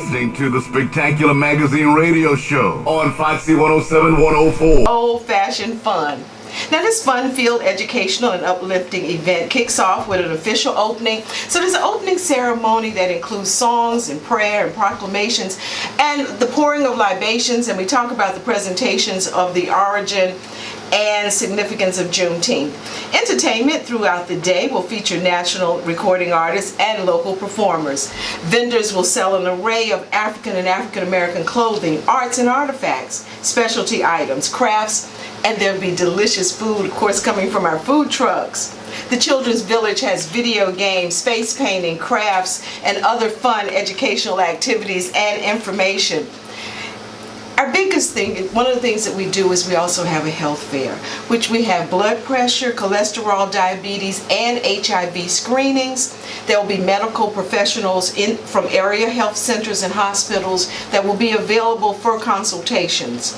listening to the Spectacular Magazine radio show on Foxy 107-104. Old-fashioned fun. Now, this fun-filled, educational, and uplifting event kicks off with an official opening. So there's an opening ceremony that includes songs and prayer and proclamations and the pouring of libations, and we talk about the presentations of the origin and significance of Juneteenth. Entertainment throughout the day will feature national recording artists and local performers. Vendors will sell an array of African and African American clothing, arts and artifacts, specialty items, crafts, and there'll be delicious food, of course, coming from our food trucks. The Children's Village has video games, face painting, crafts, and other fun educational activities and information. Our biggest thing, one of the things that we do is we also have a health fair, which we have blood pressure, cholesterol, diabetes, and HIV screenings. There will be medical professionals from area health centers and hospitals that will be available for consultations.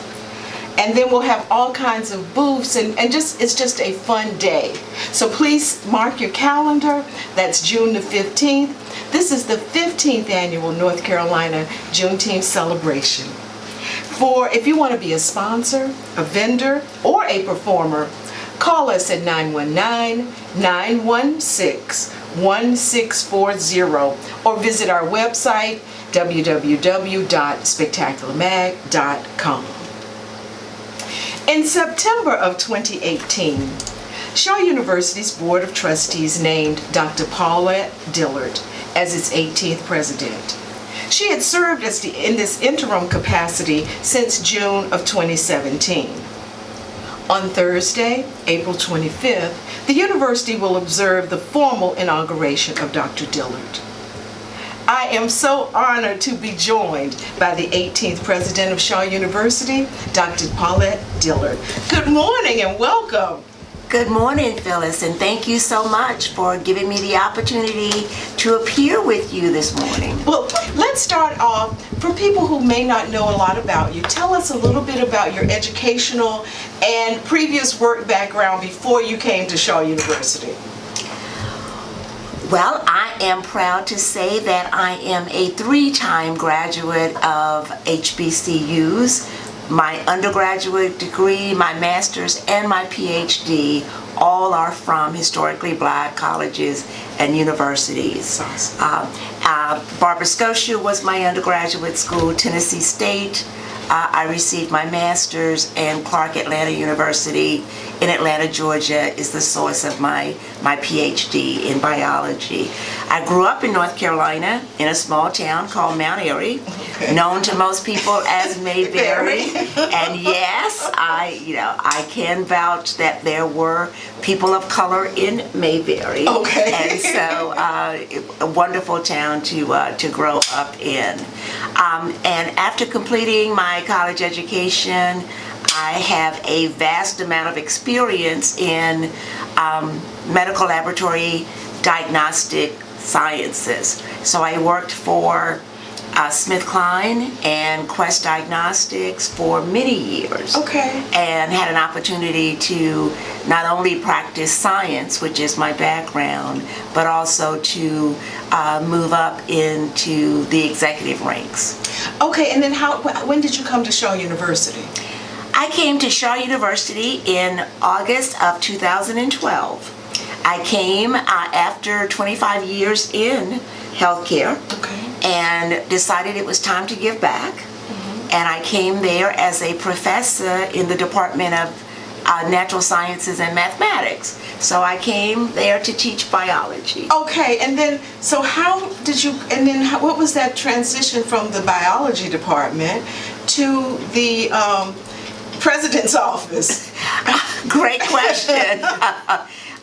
And then we'll have all kinds of booths, and it's just a fun day. So please mark your calendar. That's June the 15th. This is the 15th annual North Carolina Juneteenth celebration. If you want to be a sponsor, a vendor, or a performer, call us at 919-916-1640 or visit our website, www.spectacularmag.com. In September of 2018, Shaw University's Board of Trustees named Dr. Paulette Dillard as its 18th president. She had served in this interim capacity since June of 2017. On Thursday, April 25th, the university will observe the formal inauguration of Dr. Dillard. I am so honored to be joined by the 18th president of Shaw University, Dr. Paulette Dillard. Good morning and welcome. Good morning, Phyllis, and thank you so much for giving me the opportunity to appear with you this morning. Well, let's start off, for people who may not know a lot about you, tell us a little bit about your educational and previous work background before you came to Shaw University. Well, I am proud to say that I am a 3-time graduate of HBCUs. My undergraduate degree, my master's, and my PhD all are from historically black colleges and universities. Barbara Scotia was my undergraduate school, Tennessee State. I received my master's, and Clark Atlanta University in Atlanta, Georgia is the source of my PhD in biology. I grew up in North Carolina in a small town called Mount Airy, known to most people as Mayberry. And yes, I can vouch that there were people of color in Mayberry. Okay. And so a wonderful town to grow up in. And after completing my college education, I have a vast amount of experience in medical laboratory diagnostic sciences. So I worked for SmithKline and Quest Diagnostics for many years. Okay. And had an opportunity to not only practice science, which is my background, but also to move up into the executive ranks. Okay, and then when did you come to Shaw University? I came to Shaw University in August of 2012. I came after 25 years in healthcare. Okay. And decided it was time to give back. Mm-hmm. And I came there as a professor in the Department of Natural Sciences and Mathematics. So I came there to teach biology. Okay, and then, so what was that transition from the biology department to the president's office? Great question.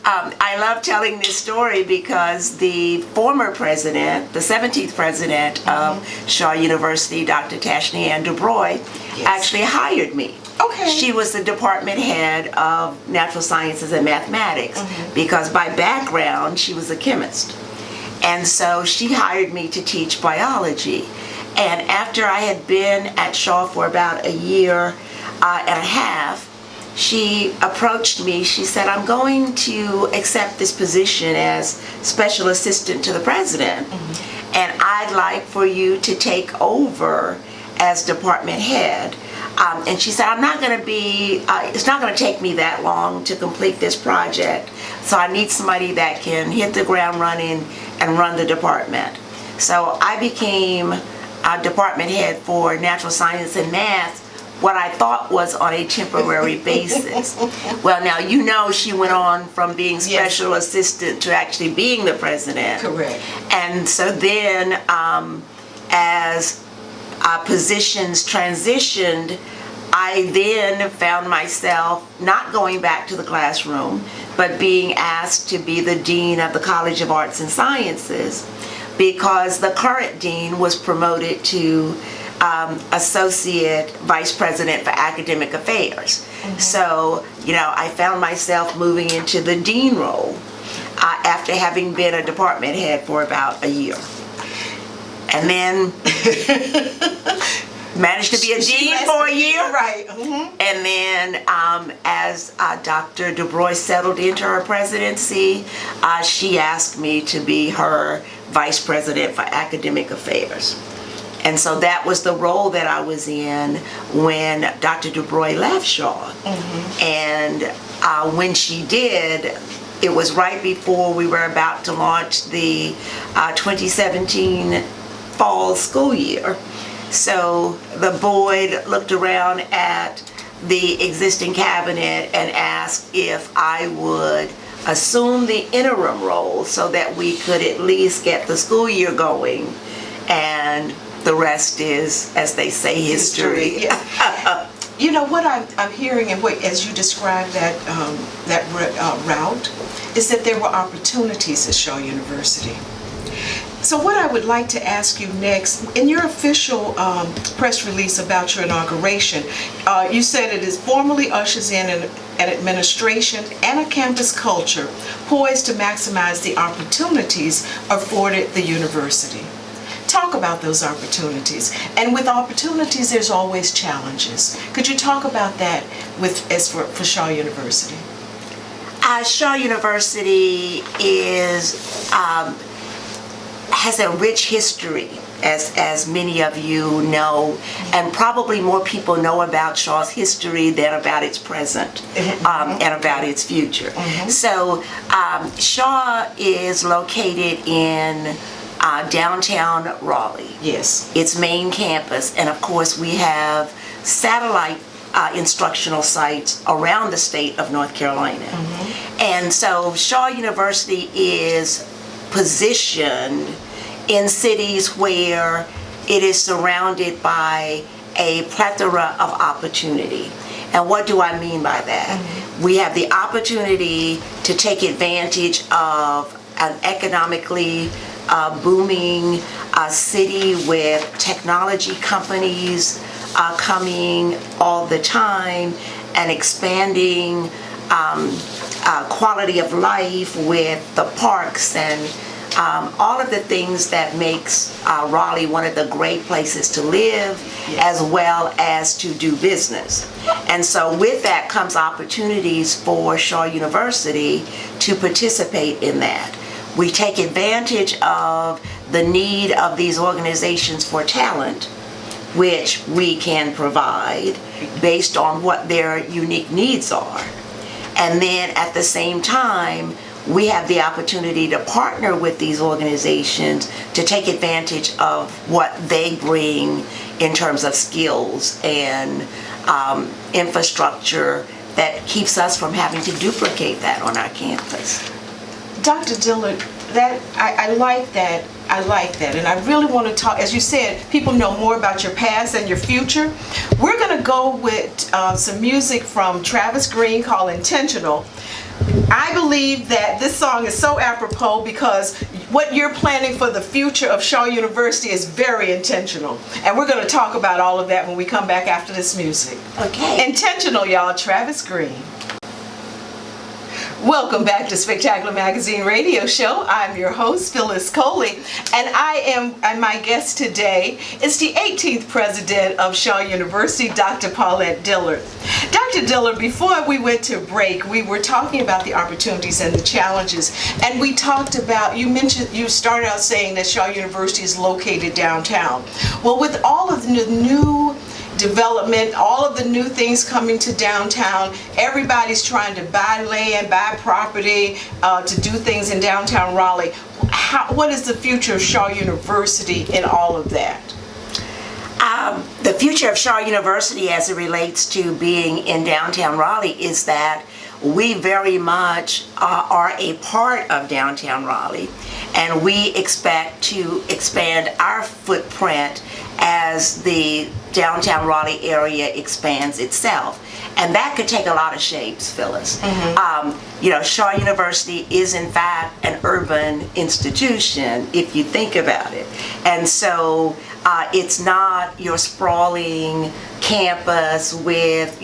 I love telling this story because the former president, the 17th president of Shaw University, Dr. Tashni Ann DuBrois, actually hired me. Okay. She was the department head of natural sciences and mathematics because by background she was a chemist. And so she hired me to teach biology. And after I had been at Shaw for about a year and a half, she approached me. She said, I'm going to accept this position as special assistant to the president. And I I'd like for you to take over as department head. And she said, I'm not going to be, it's not going to take me that long to complete this project. So I need somebody that can hit the ground running and run the department. So I became department head for natural science and math, what I thought was on a temporary basis. Well, now you know she went on from being special assistant to actually being the president. Correct. And so then as positions transitioned, I then found myself not going back to the classroom, but being asked to be the dean of the College of Arts and Sciences, because the current dean was promoted to associate vice president for academic affairs. So, you know, I found myself moving into the dean role after having been a department head for about a year. And then managed to be a dean for a year. Right. And then as Dr. DuBrois settled into her presidency, she asked me to be her vice president for academic affairs. And so that was the role that I was in when Dr. DuBrois left Shaw. And when she did, it was right before we were about to launch the 2017 fall school year. So the board looked around at the existing cabinet and asked if I would assume the interim role so that we could at least get the school year going. And the rest is, as they say, history. Yeah. You know what I'm hearing, and what, as you described that route, is that there were opportunities at Shaw University. So what I would like to ask you next, in your official press release about your inauguration, you said it is formally ushers in an administration and a campus culture poised to maximize the opportunities afforded the university. Talk about those opportunities. And with opportunities, there's always challenges. Could you talk about that for Shaw University? Shaw University has a rich history, as many of you know, and probably more people know about Shaw's history than about its present and about its future. So Shaw is located in downtown Raleigh. Yes. Its main campus, and of course we have satellite instructional sites around the state of North Carolina. And so Shaw University is positioned in cities where it is surrounded by a plethora of opportunity. And what do I mean by that? We have the opportunity to take advantage of an economically booming city with technology companies coming all the time and expanding quality of life with the parks and all of the things that makes Raleigh one of the great places to live, as well as to do business. And so with that comes opportunities for Shaw University to participate in that. We take advantage of the need of these organizations for talent, which we can provide based on what their unique needs are. And then at the same time, we have the opportunity to partner with these organizations to take advantage of what they bring in terms of skills and infrastructure that keeps us from having to duplicate that on our campus. Dr. Dillard, I like that. I like that. And I really want to talk, as you said, people know more about your past and your future. We're going to go with some music from Travis Green called Intentional. I believe that this song is so apropos because what you're planning for the future of Shaw University is very intentional. And we're going to talk about all of that when we come back after this music. Okay. Intentional, y'all. Travis Green. Welcome back to Spectacular Magazine Radio Show. I'm your host, Phyllis Coley, and my guest today is the 18th president of Shaw University, Dr. Paulette Dillard. Dr. Dillard, before we went to break, we were talking about the opportunities and the challenges, and we talked about, you started out saying that Shaw University is located downtown. Well, with all of the new development, all of the new things coming to downtown, everybody's trying to buy land, buy property, to do things in downtown Raleigh. What is the future of Shaw University in all of that? The future of Shaw University as it relates to being in downtown Raleigh is that we very much are a part of downtown Raleigh, and we expect to expand our footprint as the downtown Raleigh area expands itself. And that could take a lot of shapes, Phyllis. Shaw University is in fact an urban institution, if you think about it. And so it's not your sprawling campus with,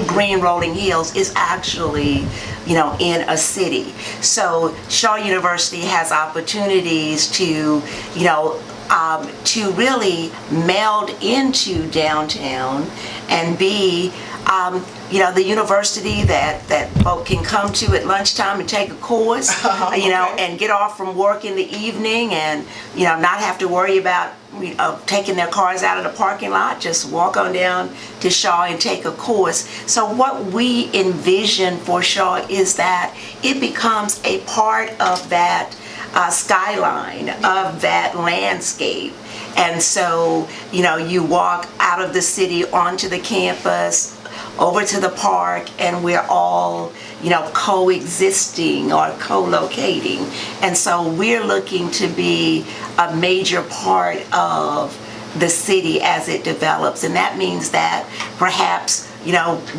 green rolling hills. It's actually, in a city. So Shaw University has opportunities to really meld into downtown and be, the university that folk can come to at lunchtime and take a course, and get off from work in the evening and, not have to worry about taking their cars out of the parking lot, just walk on down to Shaw and take a course. So what we envision for Shaw is that it becomes a part of that skyline, of that landscape. And so, you walk out of the city onto the campus, over to the park, and we're all, coexisting or co-locating. And so we're looking to be a major part of the city as it develops. And that means that perhaps,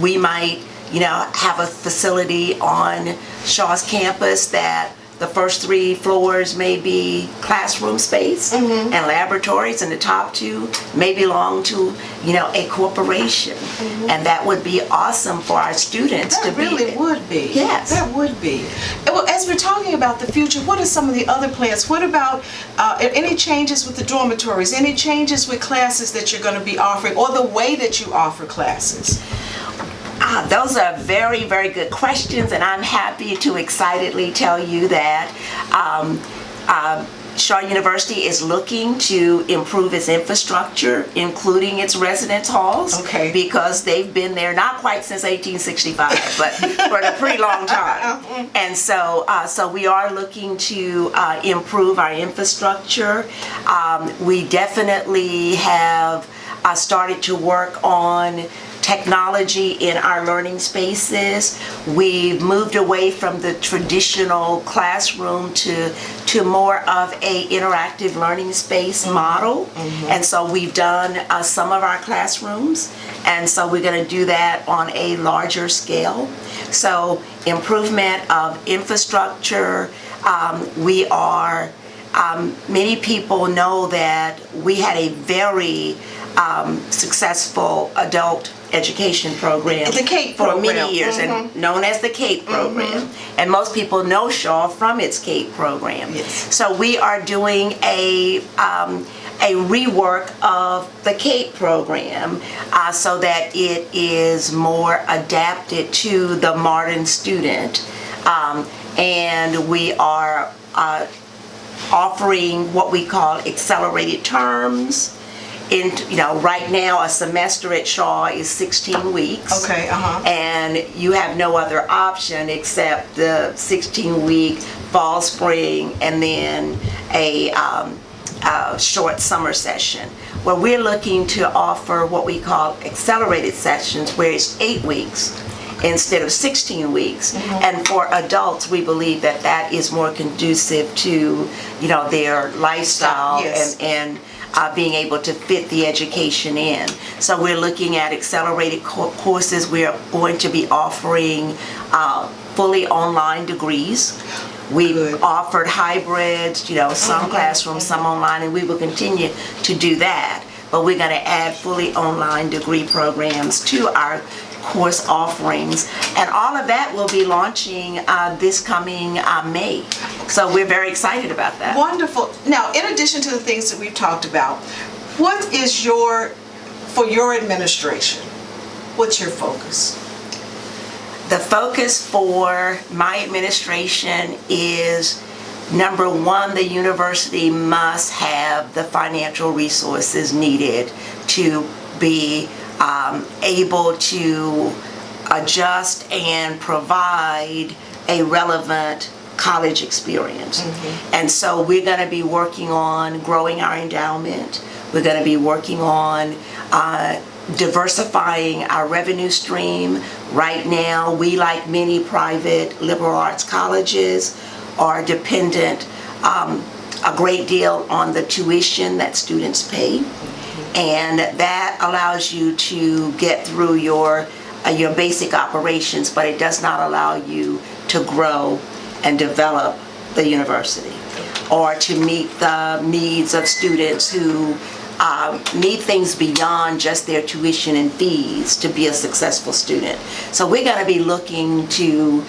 we might, have a facility on Shaw's campus that the first 3 floors may be classroom space and laboratories, and the top 2 may belong to, a corporation. And that would be awesome for our students to be. That really would be. Yes. That would be. Well, as we're talking about the future, what are some of the other plans? What about any changes with the dormitories? Any changes with classes that you're going to be offering, or the way that you offer classes? Those are very, very good questions, and I'm happy to excitedly tell you that Shaw University is looking to improve its infrastructure, including its residence halls, because they've been there not quite since 1865, but for a pretty long time. And so, we are looking to improve our infrastructure. We definitely have started to work on technology in our learning spaces. We've moved away from the traditional classroom to more of a interactive learning space model. And so we've done some of our classrooms, and so we're going to do that on a larger scale. So improvement of infrastructure. We are, many people know that we had a very successful adult education program, the CAPE for program. many years, and known as the CAPE program. And most people know Shaw from its CAPE program. Yes. So we are doing a rework of the CAPE program so that it is more adapted to the modern student. And we are offering what we call accelerated terms. Right now a semester at Shaw is 16 weeks. And you have no other option except the 16-week fall, spring, and then a short summer session. Well, we're looking to offer what we call accelerated sessions, where it's 8 weeks instead of 16 weeks. And for adults, we believe that that is more conducive to, their lifestyle and being able to fit the education in. So we're looking at accelerated courses. We're going to be offering fully online degrees. We've offered hybrids, some classrooms, some online, and we will continue to do that. But we're going to add fully online degree programs to our course offerings. And all of that will be launching this coming May. So we're very excited about that. Wonderful. Now, in addition to the things that we've talked about, what is for your administration, what's your focus? The focus for my administration is, number one, the university must have the financial resources needed to be able to adjust and provide a relevant college experience. And so we're going to be working on growing our endowment. We're going to be working on diversifying our revenue stream. Right now, we, like many private liberal arts colleges, are dependent a great deal on the tuition that students pay. And that allows you to get through your basic operations, but it does not allow you to grow and develop the university or to meet the needs of students who need things beyond just their tuition and fees to be a successful student. So we're going to be looking to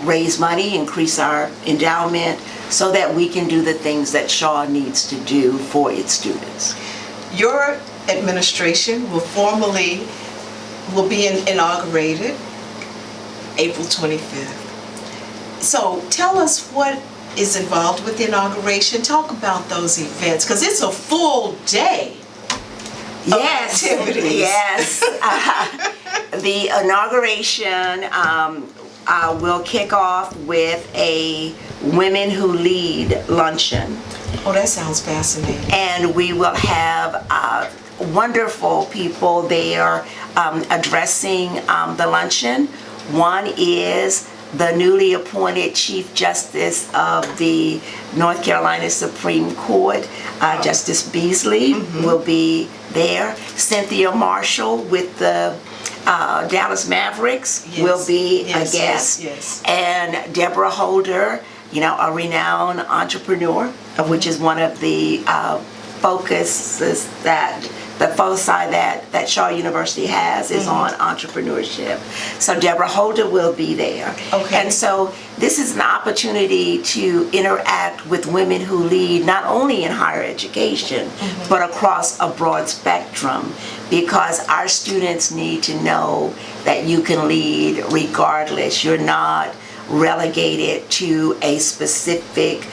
raise money, increase our endowment, so that we can do the things that Shaw needs to do for its students. Your administration will be inaugurated April 25th. So tell us what is involved with the inauguration. Talk about those events, because it's a full day of activities. Yes. The inauguration will kick off with a Women Who Lead luncheon. Oh, that sounds fascinating. And we will have wonderful people there addressing the luncheon. One is the newly appointed Chief Justice of the North Carolina Supreme Court, Justice Beasley, will be there. Cynthia Marshall with the Dallas Mavericks will be a guest. Yes. And Deborah Holder, a renowned entrepreneur, which is one of the focuses the foci that Shaw University has is on entrepreneurship. So Deborah Holder will be there. Okay. And so this is an opportunity to interact with women who lead not only in higher education, but across a broad spectrum, because our students need to know that you can lead regardless. You're not relegated to a specific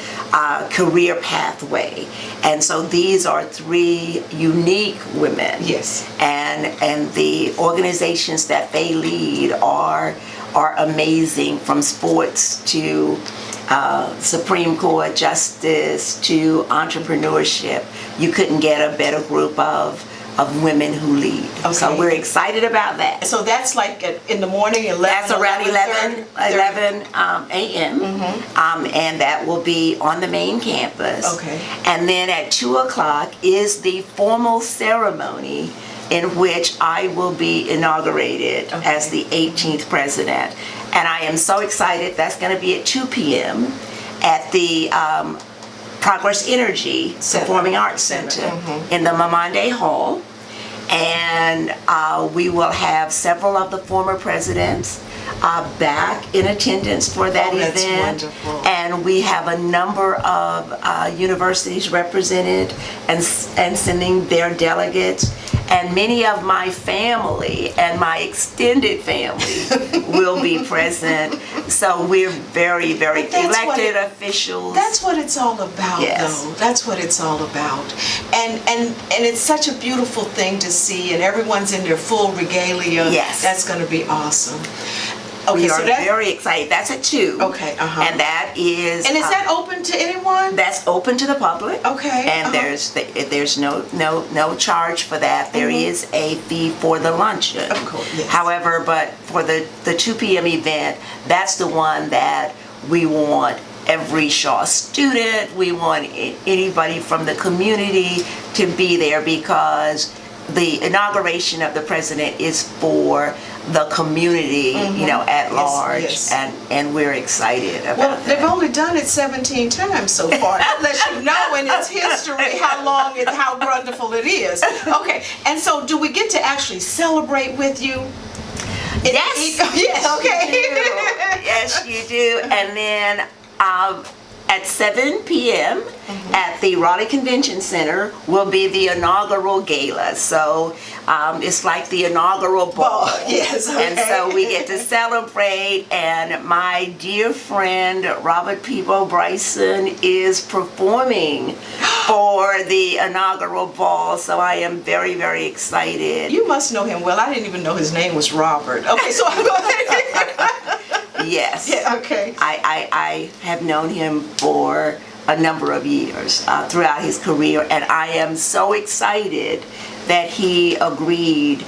career pathway. And so these are three unique women. Yes. And the organizations that they lead are amazing, from sports to Supreme Court justice to entrepreneurship. You couldn't get a better group of women who lead. Okay. So we're excited about that. So that's like in the morning, 11. That's around 11 a.m. And that will be on the main campus. Okay. And then at 2 o'clock is the formal ceremony in which I will be inaugurated as the 18th president. And I am so excited. That's going to be at 2 p.m. at the Progress Energy Performing Arts Center in the Mamande Hall. And we will have several of the former presidents back in attendance for that event. That's wonderful. And we have a number of universities represented and sending their delegates. And many of my family and my extended family will be present. So we're very, very elected officials. That's what it's all about, Yes. though. That's what it's all about. And it's such a beautiful thing to see, and everyone's in their full regalia. Yes. That's going to be awesome. Okay, We are so that, very excited. That's at 2. Okay, And that is... and is that open to anyone? That's open to the public. Okay, And there's no charge for that. There is a fee for the luncheon. Of course, yes. However, but for the 2 p.m. event, that's the one that we want every Shaw student, we want anybody from the community to be there, because the inauguration of the president is for the community, at large, yes. and we're excited about Well, that. they've only done it 17 times so far. That lets you know in its history how long and how wonderful it is. Okay, and so do we get to actually celebrate with you? Yes. Yes, okay. You do. Yes, you do. And then at 7 p.m. at the Raleigh Convention Center will be the inaugural gala. So it's like the inaugural ball. Yes, okay. And so we get to celebrate, and my dear friend Robert Peebo Bryson is performing for the inaugural ball. So I am very, very excited. You must know him well. I didn't even know his name was Robert. Okay, so I'm going Yes. Yeah, okay. I have known him for a number of years throughout his career, and I am so excited that he agreed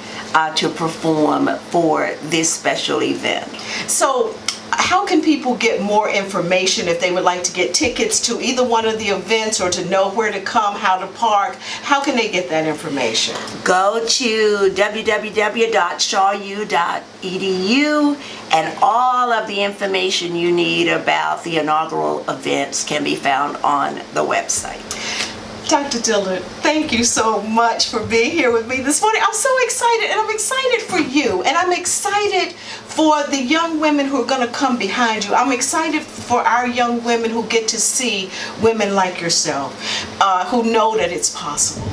to perform for this special event. So how can people get more information if they would like to get tickets to either one of the events or to know where to come, how to park? How can they get that information? Go to www.shawu.edu, and all of the information you need about the inaugural events can be found on the website. Dr. Dillard, thank you so much for being here with me this morning. I'm so excited, and I'm excited for you, and I'm excited for the young women who are going to come behind you. I'm excited for our young women who get to see women like yourself, who know that it's possible.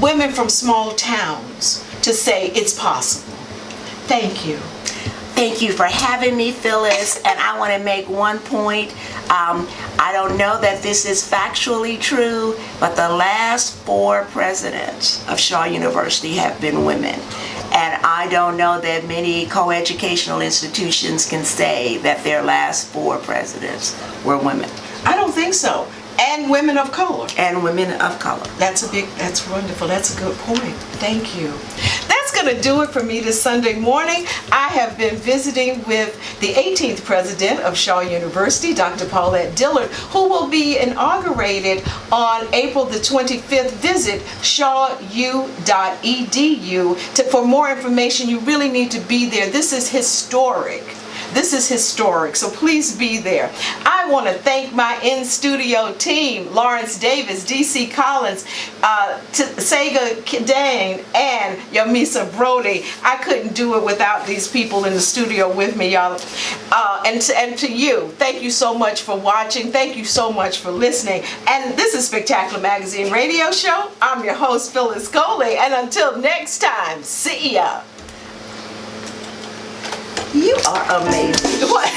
Women from small towns to say it's possible. Thank you. Thank you for having me, Phyllis. And I want to make one point. I don't know that this is factually true, but the last 4 presidents of Shaw University have been women. And I don't know that many coeducational institutions can say that their last 4 presidents were women. I don't think so. And women of color. And women of color. That's wonderful. That's a good point. Thank you. That's going to do it for me this Sunday morning. I have been visiting with the 18th president of Shaw University, Dr. Paulette Dillard, who will be inaugurated on April the 25th. Visit shawu.edu. For more information, you really need to be there. This is historic. This is historic, so please be there. I want to thank my in-studio team, Lawrence Davis, D.C. Collins, Sega Dane, and Yamisa Brody. I couldn't do it without these people in the studio with me, y'all. And to you, thank you so much for watching. Thank you so much for listening. And this is Spectacular Magazine Radio Show. I'm your host, Phyllis Coley. And until next time, see ya. You are amazing. What?